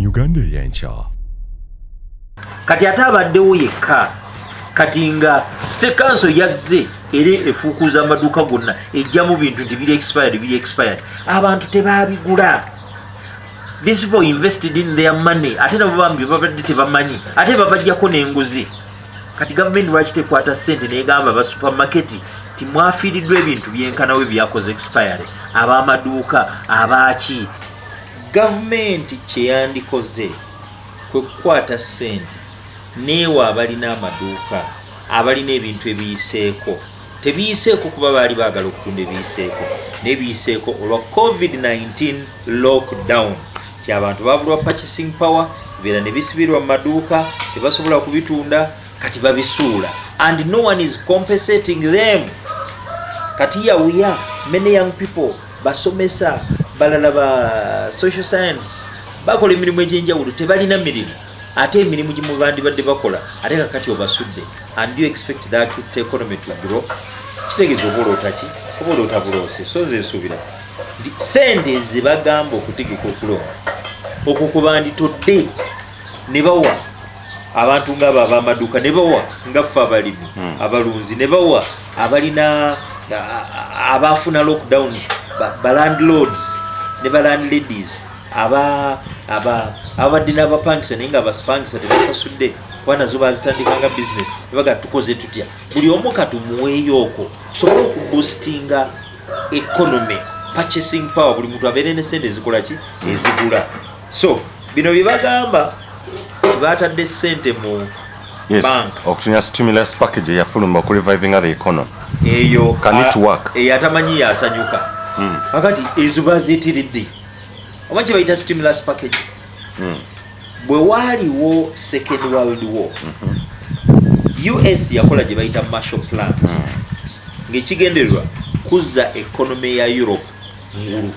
Uganda eyenkya. Kati ate abaddewo yekka kati nga State Council yazze era efuukuza amaduuka gonna ejjamu bintu nti biri expired abantu tebabigula. These people invested in their money ate nabo bambi babadde tebamanyi ate babajjako n'enguzi. Kati government lwaki tekwata ssente n'egamba ba supermarket timwafiiriddwa ebintu byenkanawe byakoze expiry ab'amaduuka abaaki. Government kyeyandikoze kwe kukwata ssente neewa abalina amaduuka abalina ebintu ebiyiseeko tebiyiseeko kuba baali baagala okutunda ebiyiseeko n'ebiyiseeko olwa COVID-19 lockdown ti abantu babulwa purchasing power bibeera ne bisibirwa mu maduuka tebasobola kubitunda kati babisuula and no one is compensating them. Kati yawuya many young people basomesa balala ba social science bakola emirimu egy'enjawulo tebalina mirimu ate emirimu gimu bandibadde bakola ate kakati obasudde and you expect that economy to grow. Kitegeeza oba olootaki oba olootabulose so nze nsuubira sente zebagamba okutegeka okulonda okwo kwe banditodde ne bawa abantu ng'abo ab'amaduuka ne bawa nga ffe abalimi abalunzi ne bawa abalina abafuna lockdowns balandlords ne balandladies abadde n'abapangisa naye nga abapangisa tebasasudde wanazo bazitandikanga business nebaga tukoze tutya buli omu katumuweeyo okwo tusobole okuboostinga economy purchasing power buli muntu abeere ne sente ezikola ki ezigula. So bino bye bagamba batadde sente mu bank okutunya stimulus package eyafulumba ku reviving the economy eyo can it work atamanyi yasanyuka akati ezo bazitiridde omanyi kye bayita stimulus package bwe waaliwo second world war US yakola gye bayita Marshall Plan ng'ekigendererwa kuzza economy ya Europe ngulu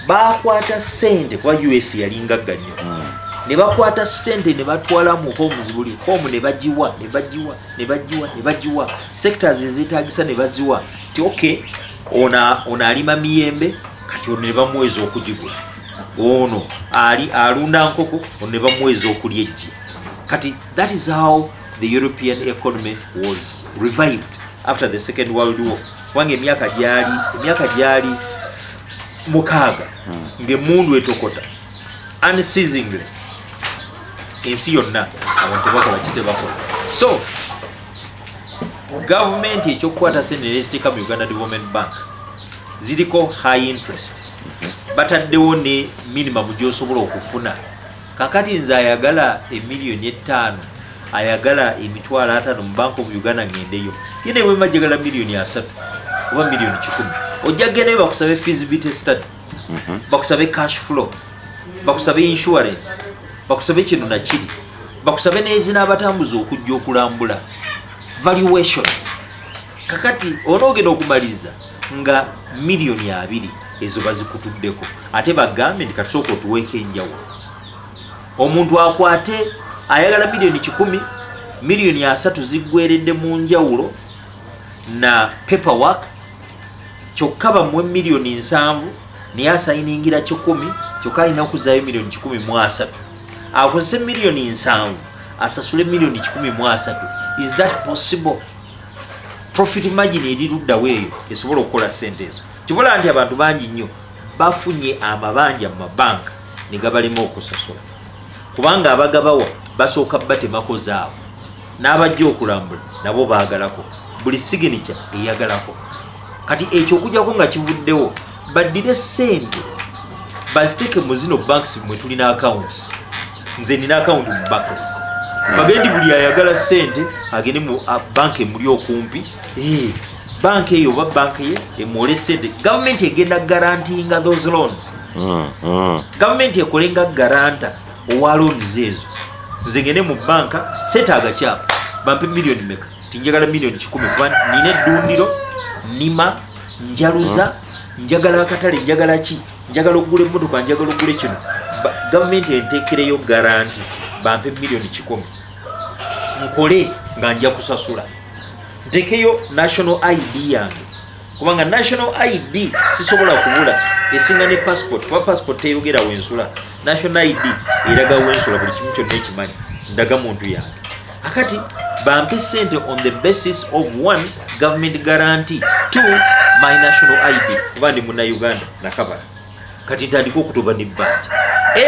bakwata sente kwa US yali ngagga nnyo ne bakwata sente ne batwala mu homes buli home ne bagiwa sectors ezitaagisa ne baziwa ti okay ona alima miyembe kati ono ne bamuweza okugigula ono alunda nkoko ono ne bamuweza okulya eggi kati that is how the European economy was revived after the Second World War. Wange emyaka gyali mukaaga ng'emmundu etokota unceasingly ensi yonna abantu bakola kitebakola. So government ekyokukwata sente neziteeka mu Uganda Development Bank ziriko high interest bataddewo ne minimum gy'osobola okufuna. Kakati nze ayagala $5,000,000 ayagala $50,000 mu Bank of Uganda ngendeyo yene bwe majagala $3,000,000 oba $1,10,000 ojja genda bakusabe feasibility study bakusabe cash flow bakusabe insurance bakusabe kino na kiri bakusabe n'ezina abatambuza okujja okulambula valuation. Kakati onoogenda okumaliriza nga $2,000,000 ezo bazikutuddeko ate bagambe ndi katusooka otuweeko enjawulo. Omuntu akwate ayagala $10,000,000 $3,000,000 ziggweredde mu njawulo na paperwork kyokka bamuwe $7,000,000 naye asayiningira 10 kyokka alina okuzaayo $10,000,000 akozese $7,000,000 asasule $10,000,000. Is that possible? Profit margin eri luddawo eyo esobola okukola sente ezo. Kivola nti abantu bangi nnyo bafunye amabanja mu mabanka ne gabalema okusasula kubanga abagabawa basooka batemako zaabo n'abajja okulambula nabo baagalako buli signature eyagalako. Kati ekyo okujjako nga kivuddewo baddire sente baziteeke mu zino banks mwe tulina accounts. Nze nina account mu Barclays bagendi buli ayagala sente agende mu bank emuli okumpi bank eyo oba bank ye emwole sente. Government egenda guaranteeing those loans. Government ekolenga garanta owa loans ezo. Nze ngende mu banka setaaga kyapa bampe million meka tinjagala $10,000,000 kuba nina eddundiro nima njaluza njagala akatale njagala ki njagala okugula emmotoka njagala okugula kino. Government enteekereyo garanti bampe $10,000,000 nkole nga nja kusasula. Ntekeyo national ID yange kubanga national ID sisobola kubula esinga ne passport kuba passport teyogera wensula national id eraga wensula buli kimu kyonna ekimanyi ndaga muntu yange akati bampe sente on the basis of 1 government guarantee 2 my national id kuba ndi muna Uganda nakabala kati ntandika okutoba nebbanja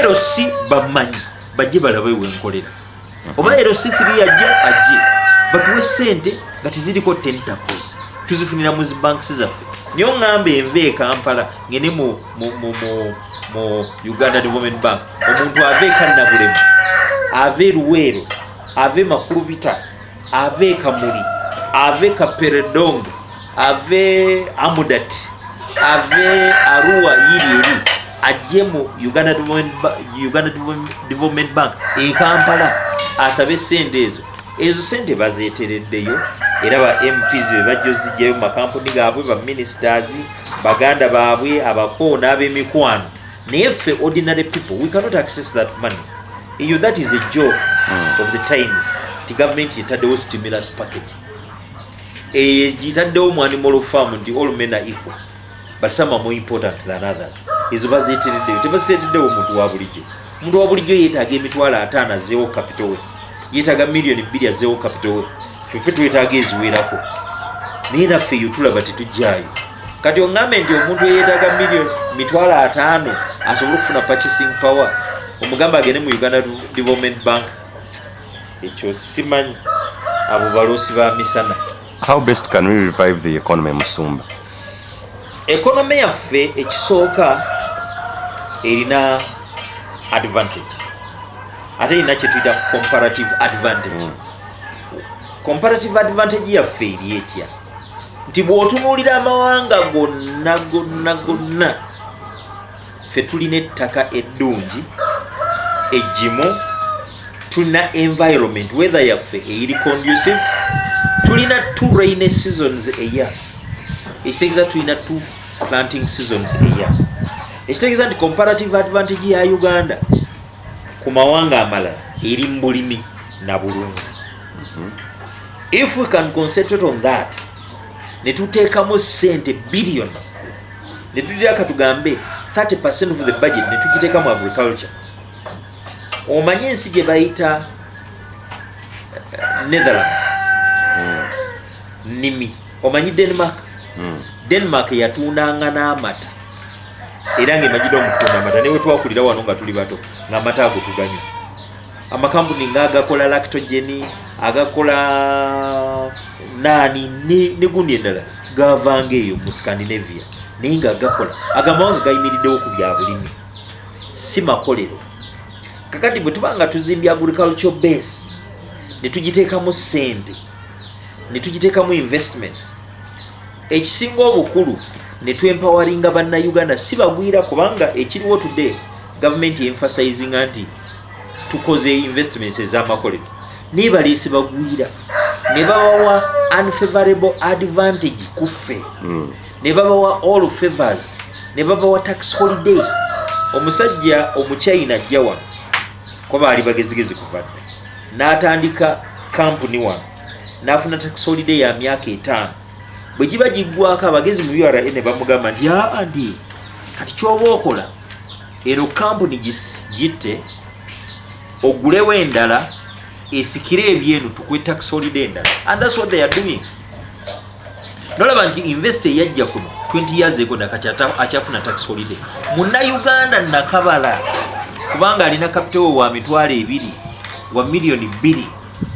LC bamanyi bajje balabe wenkolera oba LC 3 ajje batuwe sente nga tiziriko tentacles tuzifunira mu banks zaffe niyo ngambe enve Kampala ngene mu Uganda Development Bank omuntu ave kannabulemu ave Luwero ave Makulubita ave Kamuli ave Kaperedongo ave Amudat ave Arua yiri ajje mu Uganda Development Bank e Kampala asabe sente ezo sente bazetereddeyo era ba MPs be bajjo zijjayo mu makampuni gaabwe ba ministers baganda baabwe abakoona ab'emikwano naye ffe ordinary people we cannot access that money iyo that is a joke of the times the government yetaddewo stimulus package yitaddewo mu animal farm nti all men are equal but some are more important than others ezo bazetereddeyo tebazitereddewo omuntu wa bulijjo yeetaaga emitwalo 5 azeewo capital we yeetaaga million 2 azeewo capital we ffe twetaaga eziwerako naye naffe eyo tulaba tetujjaayo kati oŋŋambe nti omuntu yeetaaga million 5 asobole okufuna purchasing power omugamba agende mu Uganda Development Bank ekyo simanyi abo baloosi ba misana. How best can we revive the economy Musumba? Economy yaffe ekisooka erina advantage ate erina kye tuyita comparative advantage. Comparative advantage yaffe eri etya nti bw'otunuulira amawanga gonna ffe tulina ettaka eddungi eggimu, tulina environment weather yaffe eyiri conducive, tulina 2 rainy seasons a year, ekitegeeza tulina 2 planting seasons a year, ekitegeeza nti comparative advantage ya Uganda ku mawanga amalala eri mu bulimi na bulunzi. If we can concentrate on that, ne tuteekamu sente billions, ne tulira katugambe 30% of the budget ne tugiteekamu agriculture. Omanyi ensi gye bayita Netherlands, nimi omanyi Denmark. Denmark yatundanga n'amata era ng'emanyidde omukutunda amata newe twakulira wano nga tuli bato ng'amata ago tuganywa. Amakampuni ng'agakola lactogen, agakola nani ne gundi endala gavanga eyo mu Scandinavia naye ng'agakola agamawanga gayimiriddewo ku bya bulimi si makolero. Kakati bwe tubanga tuzimbye agricultural base ne tugiteekamu sente ne tugiteekamu investments, ekisinga obukulu ne twempoweringa bannayuganda si bagwira kubanga ekiriwo today government emphasizing nti tukoze investments ez'amakolero naye baleese bagwira ne babawa unfavorable advantage kuffe ne babawa all favors ne babawa tax holiday. Omusajja omuchina ajja wano ko baali bagezigezi kuvadde n'atandika kampuni wano n'afuna tax holiday ya myaka 5 bwe giba giggwako abagezi mu URA ne bamugamba nti andi kati kyoba okola eno kampuni gitte ogulewo endala esikire ebyenu tukwe tax holiday endala, and that's what they are doing. Nolaba nti investor yajja kuno 20 years ago nakati akyafuna tax holiday. Munna Uganda nakabala kubanga alina capital wa mitwalo 2 wa million 2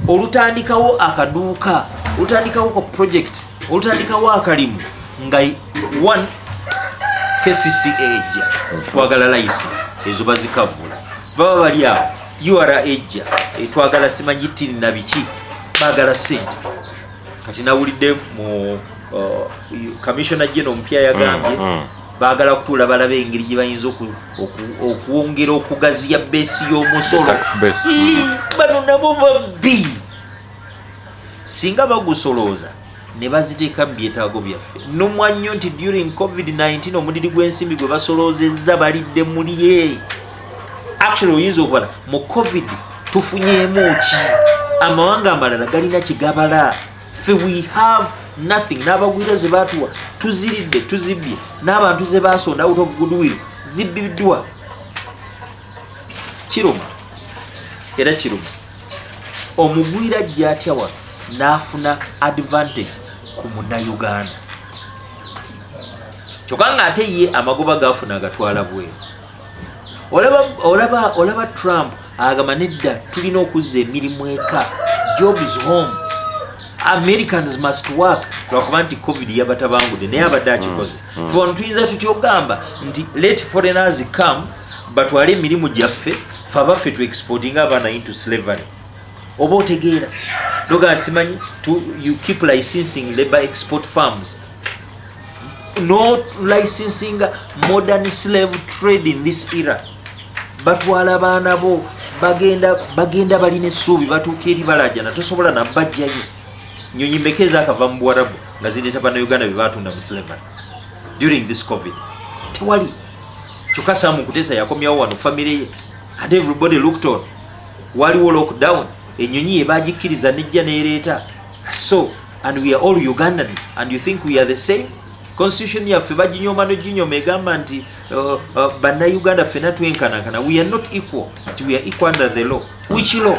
olutandikawo akaduuka, olutandikawo ko project, olutandikawo akalimu nga 1 KCCA ejja twagala license ezo bazikavula baba bali awo URA ejja twagala simanyi tini na biki bagala sente. Kati nawulidde mu Commissioner General mpya yagambye bagala kutuula balabe engeri gye bayinza okuwongera okugaziya besi y'omusolo. Bano nabo babbi singa bagusolooza ne baziteeka mu byetaago byaffe. Nomwa nnyo nti during COVID-19 omuliri gw'ensimbi gwe basoloozezza balidde muliye. Actually oyinza okubala mu COVID tufunyeemu ki? Amawanga amalala galina kigabala. Fe we have nothing. N'abagwira ze batuwa tuziridde tuzibye n'abantu ze basonda out of goodwill zibbiddwa. Kiruma era kiruma omugwira ajja wa n'afuna advantage ku Munnayuganda. Kyokka nga ate ye amagoba gafuna agatwala bweru. Olaba Trump agamba nedda tulina okuzza emirimu eka, jobs home, Americans must work. Lwakuba nti COVID yabatabangudde naye abadde akikoze. Ffe tuyinza tutya ogamba nti let foreigners come batwale emirimu gyaffe ffe abaffe tu exporting abaana into slavery. Oba otegeera noga simanyi you keep licensing labor export farms, no licensing modern slave trade in this era. Batwala abaana bo bagenda balina essuubi batuuka eri balajana tosobola nabajjayo. Nnyonyi mbekeza akava mu Bwarabu nga zireeta Bannayuganda bye batunda mu slavery during this COVID. Tewali kyokka Sam Kutesa yakomyawo wano family ye and everybody looked on. Waliwo lockdown, ennyonyi ye bagikkiriza nejja neereeta. So and we are all Ugandans and you think we are the same? Constitution yaffe baginyooma noginyooma egamba nti Bannayuganda ffenna twenkanankana. We are not equal, we are equal under the law. Which law?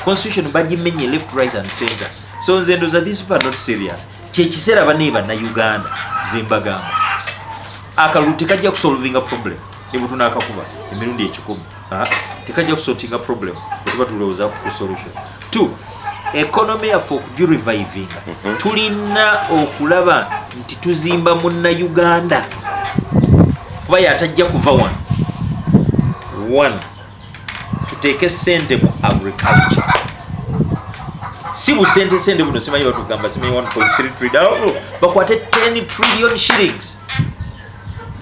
Constitution bagimenye left, right and center. So nze ndoza these people are not serious. Kyekiseera banne Bannayuganda ze mbagamba akalulu tekajja kusolvinga problem ne butuna akakuba emirundi 10 tekajja kusortinga problem bwe tulowooza ku solution. 2 economy yaffe okugirivivinga tulina okulaba nti tuzimba Munnayuganda kuba yatajja kuva wano. 1 tuteeke ssente mu agriculture. Si busente buno simanyi batugamba simanyi 1.3 trillion bakwate 10 trillion shillings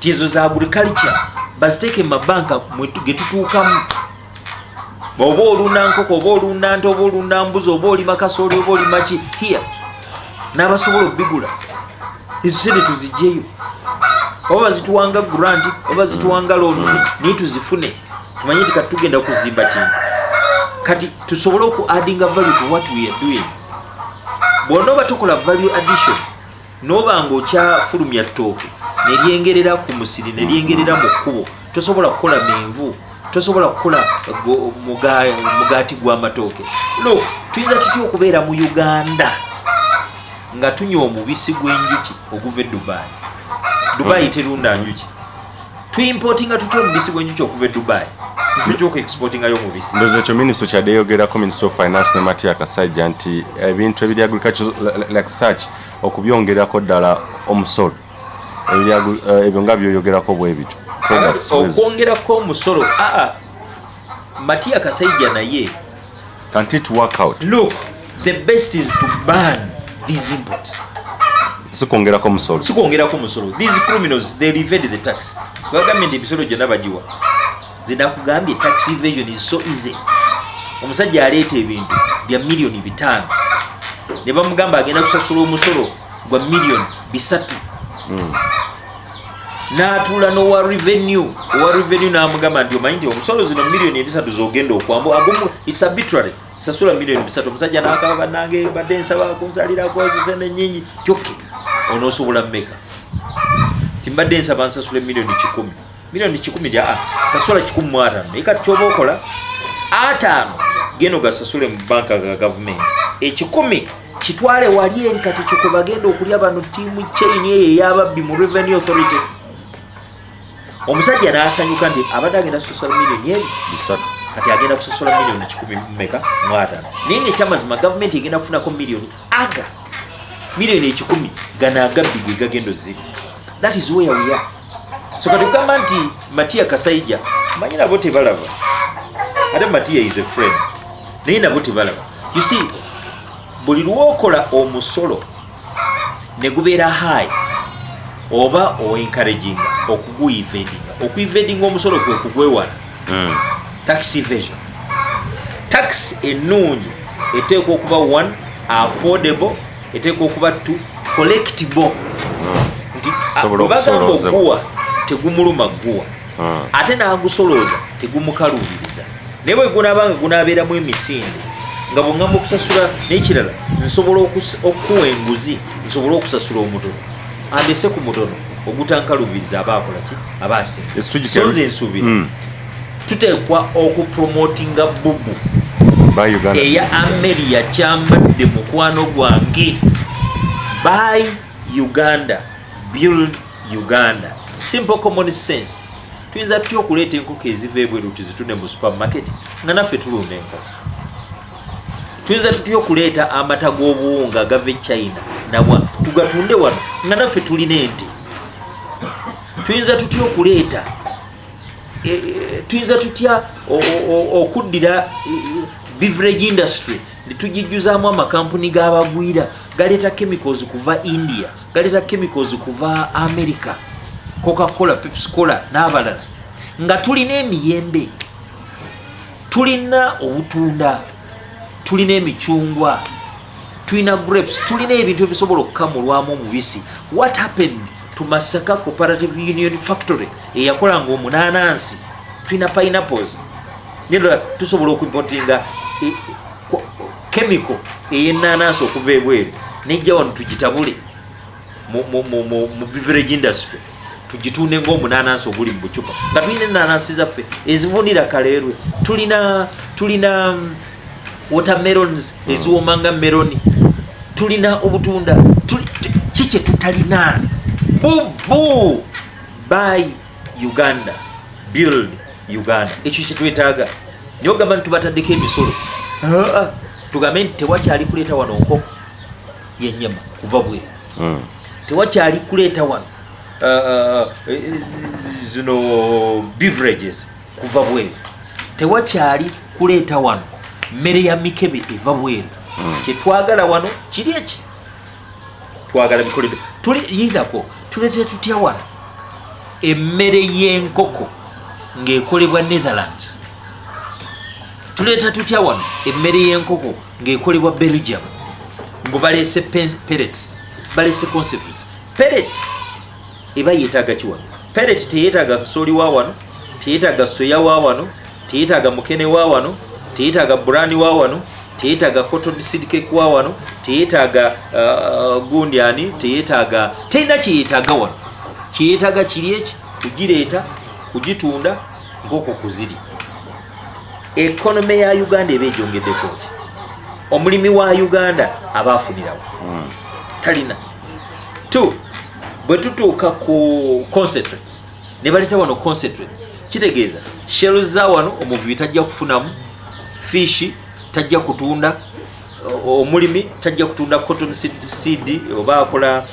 tizo za agriculture baziteke mu mabanka getutuukamu. Oba olunda nkoko oba olunda nte oba olunda mbuzi oba olima kasooli oba olima ki here n'abasobola obbigula ezo sente tuzigyeyo oba bazituwanga grant oba zituwanga loans naye tuzifune tumanye nti kati tugenda kuzimba kintu kati tusobole oku adding value to what we are doing. Bw'onooba tukola value addition n'oba ng'okyafulumya ttooke neryengerera ku musiri neryengerera mu kkubo tosobola kukola menvu tosobola kukola mugaati gw'amatooke. Look, tuyinza tutya okubeera mu Uganda nga tunywa omubisi gw'enjuki oguva e Dubai terunda njuki. Tuimportinga tutya omubisi gw'enjuki okuva e Dubai tufijoka exporting ayo mubisi. Ndoze ekyo Minister kyadeyogerako Minister of Finance ne Matia Kasaija nti ebintu ebiri agriculture like such okubyongerako ddala omusolo ebyo nga byoyogerako bwe bityo okwongerako omusolo. Matia Kasaija naye can't it work out? Look, the best is to ban these imports. Sikwongerako omusolo. These criminals they evade the tax. Government ebisolo gyonna bagiwa. Zinakugambye tax evasion is so easy. Omusajja aleeta ebintu bya million 5 ne bamugamba agenda kusasula omusolo gwa million 3 n'atuula n'owa revenue n'amugamba nti omanyi nti omusolo zino million 3 zogenda okwambu agumu it's arbitrary sasula million 3. Omusajja n'akaba bannange badde nsaba kunsalirako zisene nnyingi kyokke onoosobola mmeka timbadde nsaba nsasule million 10 million 10 sasula 15 naye kati kyoba okola 5 geno gasasule mu banka ga government 10 kitwale wali eri kati kyo bagenda okulya bano tiimu chain eyo ey'ababbi mu revenue authority. Omusajja n'asanyuka nti abadde agenda kusasula million 3 kati agenda kusasula million 10 mmeka mu 5 naye ekyamazima government egenda kufunako million million 10 gana agabbi gwe gagendo ziri. That is where we are. So kati kugamba nti Matia Kasaija manyi nabo tebalaba ate Matia is a friend naye nabo tebalaba. You see buli lwokola omusolo ne gubeera high oba encouraging okuivading omusolo kwe kugwewala tax evasion. Tax ennungi eteekwa okuba 1 affordable eteekwa okuba 2 collectible. Nti bagamba okuwa tegumuluma gguwa ate n'agusolooza tegumukaluubiriza naye bwe gunaabanga gunaabeeramu emisinde nga bw'oŋŋamba okusasula n'ekirala nsobola okuwa enguzi nsobole okusasula omutono andese ku mutono ogutankalubiriza abakola ki abasinga so nze nsuubira tuteekwa okupromotinga bubu eya Ameri yakyambadde mukwano gwange buy Uganda build Uganda simple common sense tuyinza tutya okuleeta enkoko eziva ebweru tuzitune mu supermarket nga naffe tulunda enkoko tuyinza tutya okuleeta amata g'obuwunga agava China nabwa tugatunde wano nga naffe tulina ente tuyinza tutya okuleeta tuyinza tutya okuddira beverage industry netugijjuzaamu amakampuni g'abagwira galeeta chemicals kuva India galeeta chemicals kuva America Coca-Cola, Pepsi-Cola n'abalala nga tulina emiyembe tulina obutunda tulina emicungwa tulina grapes tulina ebintu ebisobola okukamulwamu omubisi. What happened to Masaka Cooperative Union Factory eyakolanga omunanansi tulina pineapples nero tusobola okuimportinga chemical eyenanansi okuva ebweru nejja wano tugitabule mu beverage industry tugitune ng'omunanansi oguli mu bucupa nga tulina enanansi zaffe ezivunira kaleerwe tulina watermelons eziwomanga meloni tulina obutunda kiki tutalina bubu buy Uganda build Uganda ekyo kyetwetaaga niyo gamba nti tubataddeko emisolo tugambe nti tewakyali kuleeta wano nkoko yennyama kuva bweru tewakyali kuleeta wano zino beverages kuva bweru tewakyali kuleeta wano mmere ya mikebe eva bweru kyetwagala wano kiri eki twagala bikoledde tuliyindako tuleete tutya wano emmere y'enkoko ng'ekolebwa Netherlands tuleeta tutya wano emmere y'enkoko ng'ekolebwa Belgium mbu baleese pellets baleese concentrates pellet eba yeetaaga ki wano pellet teyeetaaga kasooli wa wano teyeetaaga soya wa wano teyeetaaga mukene wa wano teyeetaaga brani wa wano teyeetaaga cotton seed cake wa wano teyeetaaga gundyani teyeetaaga teyina kyeyeetaaga wano kyeyeetaaga kiri eki kugireeta kugitunda nkoko kuziri economy ya Uganda eba ejyongeddeko ki omulimi wa Uganda aba afunirawo talina tu bwe tutuuka ku concentrates ne baleeta wano concentrates kitegeeza shells za wano omuvubi tajja kufunamu fishi tajja kutunda omulimi tajja kutunda cotton seed oba akola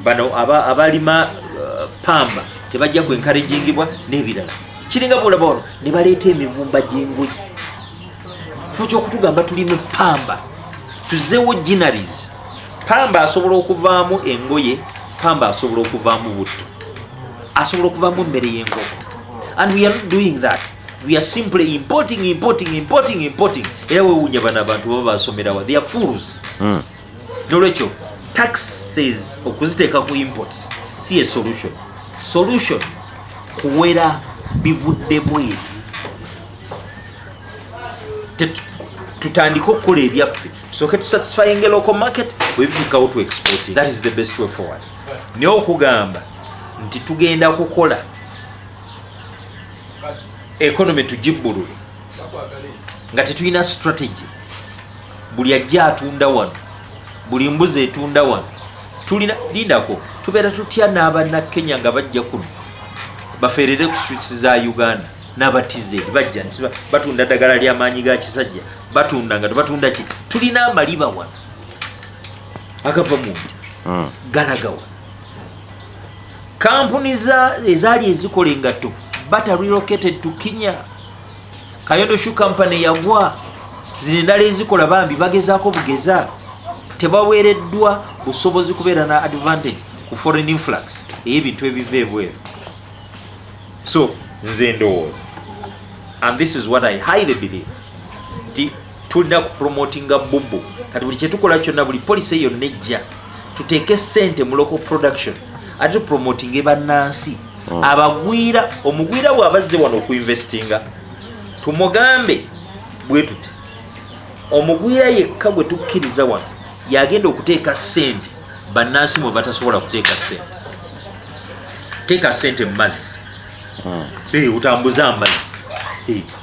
bano abalima pamba tebajja ku encouragingibwa n'ebirala kiringa bulaba wano ne baleeta emivumba gy'engoye fo kyokutugamba tulime pamba tuzeewo ginaries pamba asobola okuvaamu engoye pamba asobola okuvaamu butto asobola okuvaamu emmere y'enkoko and we are not doing that. We are simply importing. Era wewuunya bano abantu baba basomerawa they are fools. Nolwekyo taxes okuziteeka ku imports si a solution kuwera bivudde bweru tutandika okukola ebyaffe tusooke tusatisfying a local market webifuukawo to exporting. That is the best way forward. Naye okugamba nti tugenda kukola economy tugibbulule nga tetulina strategy buli ajja atunda wano buli mbuzi etunda wano tulina lindako tubeera tutya n'abanna Kenya nga bajja kuno bafeerere ku streets za Uganda n'abatize bajja nti batunda ddagala ly'amaanyi ga kisajja batunda nga tebatunda ki tulina amaliba wano agava mundi galaga wano kampuni ezaali ezikola engatto but are relocated to Kenya. Kayondo Shoe Company yagwa zino endala ezikola bambi bagezaako bugeza tebaweereddwa busobozi kubeera na advantage ku foreign influx ey'ebintu ebiva ebweru. So nze ndowooza and this is what I highly believe nti tulina kupromotinga bubu kati buli kyetukola kyonna buli policy eyo nejja tuteeke ssente mu local production ate tupromotinge bannansi abagwira omugwira bw'abazze wano okuinvestinga tumugambe bwe tuti omugwira yekka gwe tukkiriza wano yagenda okuteeka ssente bannansi mwe batasobola kuteeka ssente. Teeka ssente mu mazzi, otambuze amazzi,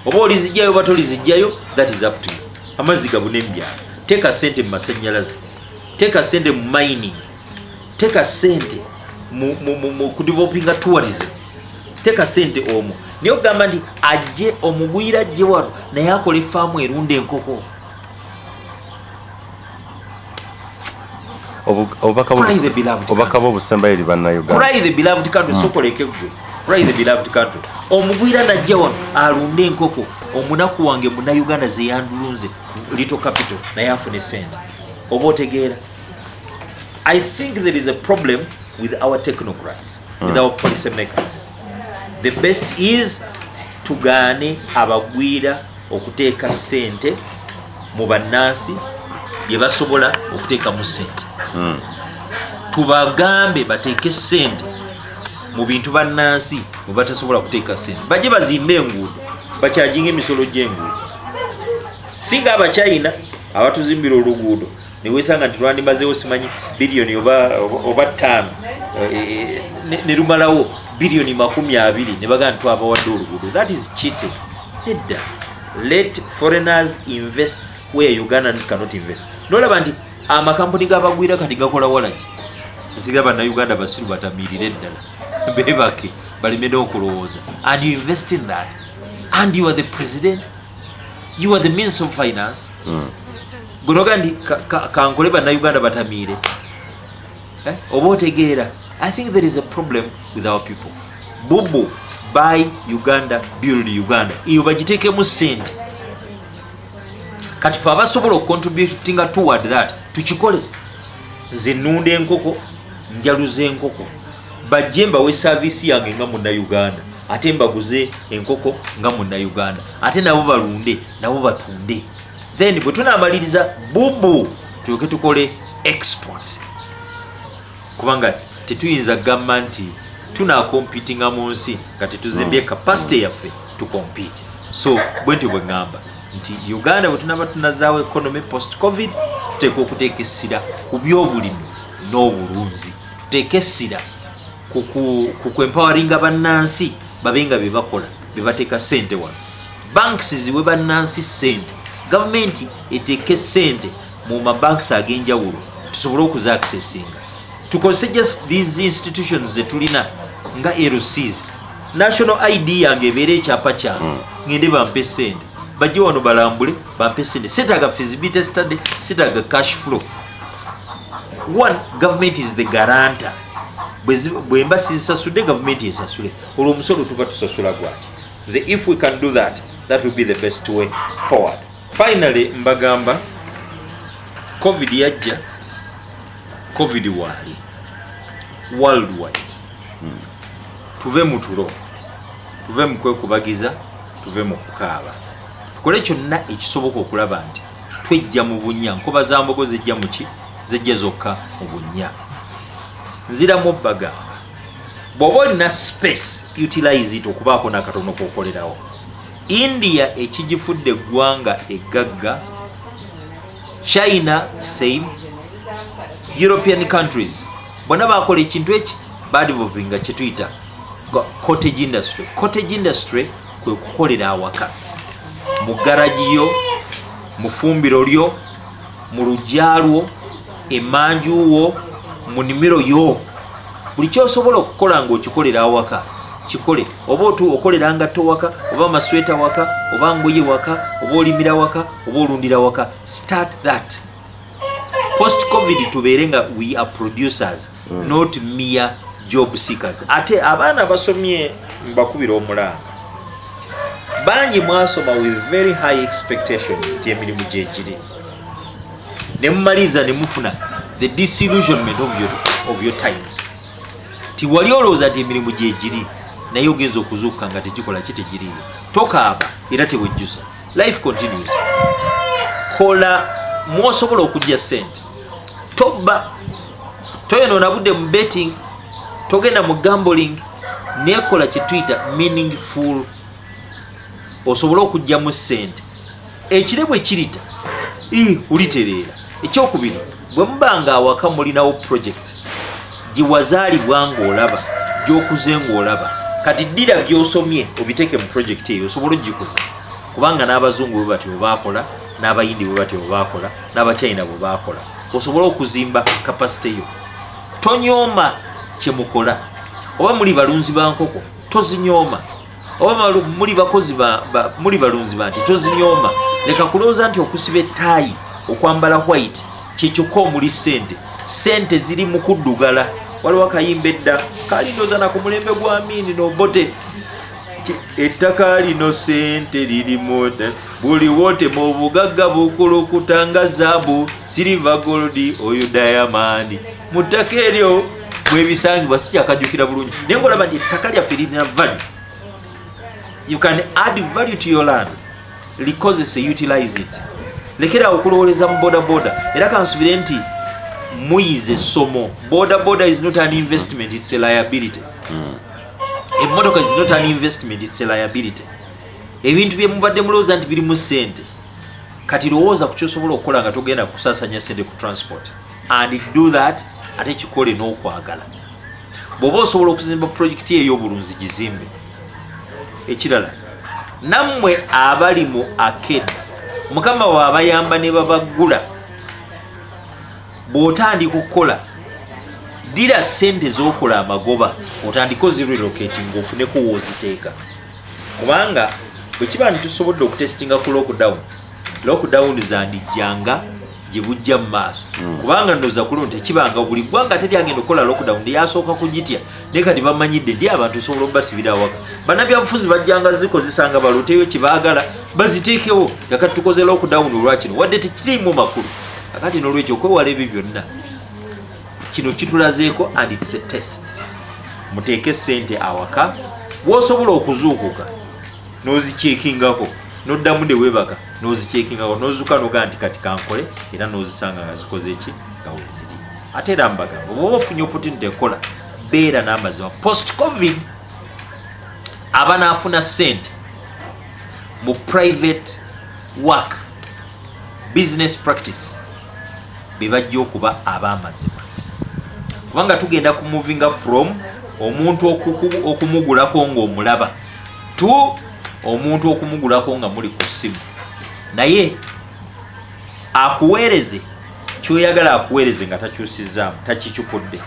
oba olizijjayo oba tolizijjayo, that is up to you. Amazzi gabune embyalo. Teeka ssente mu masannyalaze, teeka ssente mu mining, teeka ssente mu kudevelopinga tourism, teeka ssente omwo. Naye ogamba nti ajje omugwira ajje wano naye akola efaamu erunda enkoko. obubaka bw'obusembayo eri bannayuganda. Cry the beloved country, sokoleke gwe. Cry the beloved country. Omugwira najja wano alunde enkoko, omunaku wange munnayuganda ze yandulunze little capital naye afune ssente. Oba otegeera? I think there is a problem with our technocrats, with our policy makers. The best is tugaane abagwira okuteeka ssente mu bannansi bye basobola okuteeka mu ssente. Tubagambe bateeke ssente mu bintu bannansi bwe batasobola kuteeka ssente. Bajje bazimbe enguudo, bakyajinga emisolo gy'enguudo. Singa Abachina abatuzimbira oluguudo ne weesanga nti lwandimazeewo simanyi biliyoni oba 5 ne lumalawo biliyoni 20 ne bagamba twabawadde oluguudo. That is cheating. Hedda. Let foreigners invest where Ugandans cannot invest. Nolaba nti amakampuni g'abagwira kati gakola walaki. Nsiga bannayuganda basiru batamiirire ddala beebake baleme n'okulowooza. And you invest in that and you are the president, you are the Minister of Finance. Gonoga ndi kankole bannayuganda batamiire. Oba otegeera. I think there is a problem with our people. Bubu, buy Uganda, build Uganda. Iyo bagiteekemu ssente. Kati fe abasobola okucontributinga toward that tukikole. Nze nnunda enkoko, njaluza enkoko. Bajje mbawe service yange nga munnayuganda, ate mbaguze enkoko nga munnayuganda, ate nabo balunde, nabo batunde. Then bwe tunaamaliriza bubu tulyoke tukole export. Kubanga tetuyinza gamba nti tunacompetinga mu nsi nga tetuzimbye capacity yaffe to compete. So bwentyo bwe ngamba nti Uganda bwe tunaba tunazaawo economy post covid, tuteeka okuteeka essira ku by'obulimi n'obulunzi, tuteeka essira ku kwempawaringa bannansi babenga bye bakola bye bateeka ssente wano. Banks ziwe bannansi ssente, gavumenti eteeke ssente mu mabanks ag'enjawulo tusobole okuzaccessinga. Tukozese just these institutions zetulina nga LCs. National ID yange ebeere ekyapa kyange ngende bampe ssente, bajje wano balambule bampe ssente. Seetaaga feasibility study, seetaaga cash flow. One, government is the guarantor. Bwe mba sizisasudde government esasule, olwo omusolo tuba tusasula gwaki. If we can do that, that will be the best way forward. Finally, mbagamba COVID yajja, COVID waali worldwide. Tuve mu tulo, tuve mu kwekubagiza, tuve mu kukaaba. Tukole kyonna ekisoboka okulaba nti twejja mu bunnya. Nkoba za mbogo zijja mu ki? Zijja zokka mu bunnya. Nziramu bbaga. Bw'oba olina space, utilize it okubaako n'akatono k'okolerawo. India ekigifudde eggwanga eggagga, China same, European countries bonna bakola ekintu eki badevelopinga kye tuyita cottage industry. Cottage industry kwe kukolera awaka, mu garagi yo, mu fumbiro lyo, mu luggya lwo, emanju wo, mu nnimiro yo. Buli kyosobola okukola ng'okikolera awaka kikole. Oba okolera ngatto waka, oba masweta waka, oba ngoye waka, oba olimira waka, oba olundira waka. Start that. Post COVID tubeere nga we are producers, not mere job seekers. Ate abaana basomye mbakubira omulanga bangi mwasoma with very high expectations nti emirimu gyegiri, ne mumaliza ne mufuna the disillusionment of your times. Ti wali olowooza nti emirimu gyegiri naye ogenza okuzuuka nga tegikola kitegiriyo. Tokaaba era tewejjusa. Life continues. Kola mwosobola okujja ssente. Tobba, toyonoona budde mu betting, togenda mu gambling, nekola kye tuyita meaningful. Osobola okujjamu ssente. Ekire bwe kirita, ulitereera. Ekyokubiri, bwe mubanga awaka mulinawo project giwazaalibwa ng'olaba gy'okuze ng'olaba kati ddira by'osomye obiteeke mu project eyo osobola ogikuza kubanga n'abazungu bwe batyo baakola n'abayindi bwe batyo baakola n'abachina bwe baakola osobola okuzimba kapasite yo tonyooma kye mukola oba muli balunzi ba nkoko tozinyooma oba muli bakozi muli balunzi ba nti tozinyooma leka kulowooza nti okusiba ettaayi okwambala white kyekyokka omuli sente ziri mu kuddugala waliwo akayimba edda kalindooza na ku mulembe gwa Amini n'Obote ettaka lino sente lirimu buli wote mu bugagga bukulukuta nga zaabu silver gold oyo diamond mu ttaka eryo mwebisangibwa sikyakajjukira bulungi naye ng'olaba nti ettaka lyaffe lirina value. You can add value to your land likozese utilize it. Lekera okulowoleza mu boda era kansubire nti muyize essomo. Boda is not an investment, it's a liability. Emmotoka is not an investment, it's a liability. Ebintu bye mubadde mulowooza nti birimu ssente kati lowooza ku kyosobola okukola nga togenda kusaasanya ssente ku transport and do that ate kikole n'okwagala. Bw'oba osobola okuzimba projekiti ey'obulunzi gizimbe. Ekirala nammwe abali mu arcades mukama waabayamba ne babagula bw'otandika okukola ddira ssente z'okola amagoba otandika ozirelocating ofuneko wooziteeka kubanga bwe kiba nti tusobodde okutestinga ku lockdown zandijjanga gye bujja mu maaso kubanga nnoza kulo nti ekibanga buli ggwanga teryagenda okukola lockdown lyasooka kugitya naye kati bamanyidde nti abantu osobola okubasibira awaka bannabyabufuzi bajjanga zikozesanga baloteyo kyebaagala baziteekewo yakati tukoze lockdown olwakino wadde tekirimu makulu akati n'olwekyo okwewala ebyo byonna kino kitulazeeko and it's a test. Muteeke ssente awaka w'osobola okuzuukuka n'ozikyekingako n'oddamu ne weebaka n'ozikyekingako n'ozuuka n'ogaa nti kati kankole era n'ozisanga nga zikoze eki nga weeziri. Ate era mbagamba bw'oba ofunye opportunity ekola beera n'amazima. Post covid abanaafuna ssente mu private work business practice be bajja okuba ab'amazima kubanga tugenda kumuvinga from omuntu okumugulako ng'omulaba to omuntu okumugulako nga muli ku ssimu naye akuweereze kyoyagala akuweereze nga takyusizaamu takicupudde.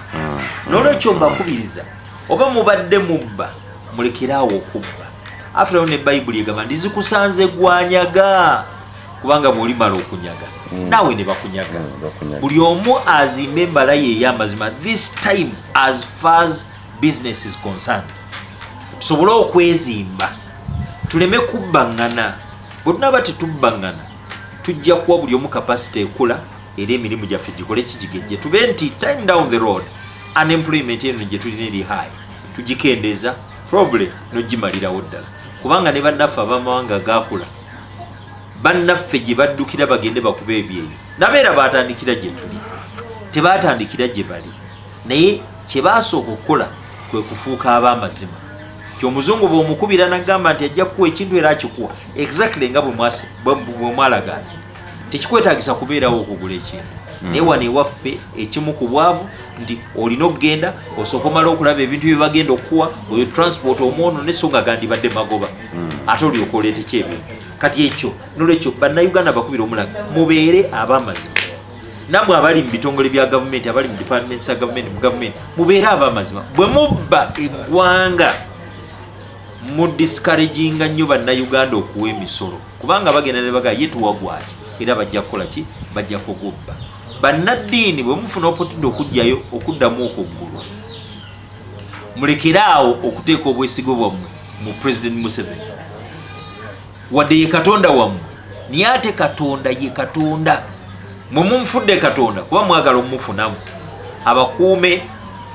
N'olwekyo mbakubiriza oba mubadde mubba mulekeraawo okubba. After all ne Bayibuli egamba ndizikusanze gwanyaga kubanga bw'olimala okunyaga naawe ne bakunyaga. Buli omu azimba embala ye ey'amazima this time as far as business is concerned. Tusobole okwezimba tuleme kubbaŋŋana. Bwe tunaba tetubbaŋŋana tujja kuwa buli omu kapasite ekula era emirimu gyaffe gikole kigigejje tube nti time down the road unemployment eno gye tulina eri high tugikendeeza probably n'ogimalirawo ddala kubanga ne bannaffe abamawanga gaakula bannaffe gye baddukira bagende bakuba ebyeyo nabeera baatandikira gye tuli tebaatandikira gye bali naye kye baasooka okukola kwe kufuuka ab'amazima. Kyomuzungu bw'omukubira n'agamba nti ajja kukuwa ekintu era akikuwa exactly nga bwe mwalagaana tekikwetaagisa kubeerawo okugula ekintu naye wano ewaffe ekimu ku bwavu nti olina okugenda osooka omala okulaba ebintu bye bagenda okukuwa oyo transport omwono n'essonga gandibadde magoba ate olyoka oleete kyebintu kati ekyo n'olwekyo bannayuganda bakubira omulaga mubeere ab'amazima. Nammwe abali mu bitongole bya gavumenti abali mu departments za gavumenti mu gavumenti mubeere ab'amazima. Bwe mubba eggwanga mu discouraginga nnyo bannayuganda okuwa emisolo kubanga bagenda ne bagaa ye tuwagwaki era bajja kukola ki bajja kugubba. Bannaddiini bwe mufuna opportunity okujjayo okuddamu okuggulwa mulekeraawo okuteeka obwesigwa bwammwe mu President Museveni wadde ye katonda wammwe naye ate katonda ye katonda mwe mumufudde katonda kuba mwagala omumufunamu abakuume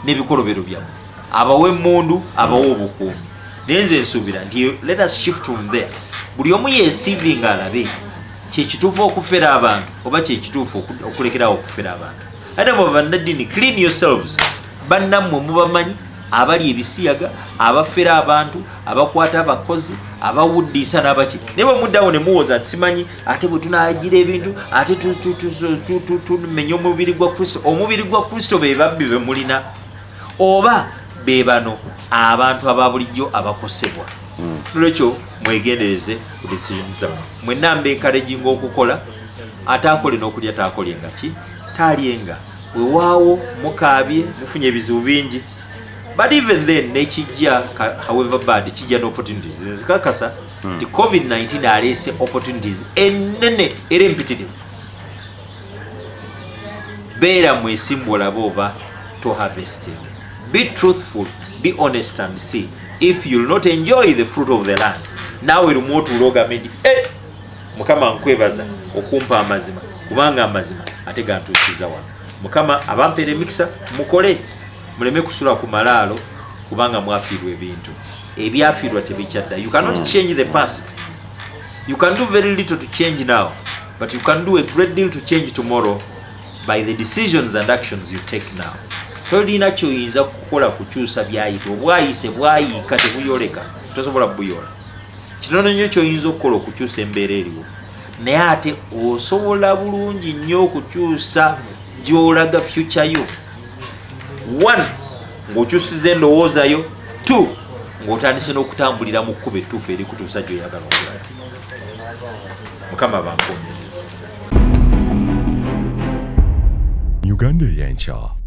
n'ebikolobero byammwe abawe emmundu abawe obukuumi. Naye nze nsuubira nti let us shift from there. Buli omu yeesiivinga alabe kyekituufu okufera abantu oba kyekituufu okulekerawo okufera abantu. Ate mwe bannaddiini clean yourselves bannammwe mubamanyi abali ebisiyaga abafera abantu abakwata abakozi abawuddisa n'abaki naye bwe muddawo ne muwoza nti simanyi ate bwe tunaagira ebintu ate tumenya omubiri gwa kristo. Omubiri gwa kristo be babbi be mulina oba be bano abantu aba bulijjo abakosebwa. Lwekyo mwegendereze ku decisions zammwe. Mwenna mbenkalejinga okukola ate akole n'okulya taakolenga ki taalyenga. Weewaawo mukaabye mufunye ebizibu bingi. But even then, nekijja, however bad, kijja n'opportunities. Nzikakasa, the COVID-19 aleese opportunities ennene era empitirivu. Beera mwesimbu olabe oba to harvest. Be truthful, be honest and see if you'll not enjoy the fruit of the land. Nawe lumu otuulogamba nti Mukama nkwebaza okumpa amazima kubanga amazima ate gantuusiza wano. Mukama abampeera emikisa mukole muleme kusula ku malaalo kubanga mwafiirwa ebintu ebyafiirwa tebikyadda. You cannot change the past. You can do very little to change now, but you can do a great deal to change tomorrow by the decisions and actions you take now. Tolina kyoyinza kukola kukyusa byayita. Obwayise bwayiika tebuyoleka, tosobola buyola. Kitono nnyo kyoyinza okukola okukyusa embeera eriwo, naye ate osobola bulungi nnyo okukyusa gy'olaga future yo. 1 ng'okyusiza endowooza yo, 2 ng'otandise n'okutambulira mu kkubo ettuufu erikutuusa gy'oyagala okulaga. Mukama bankomye. Uganda y'enkya.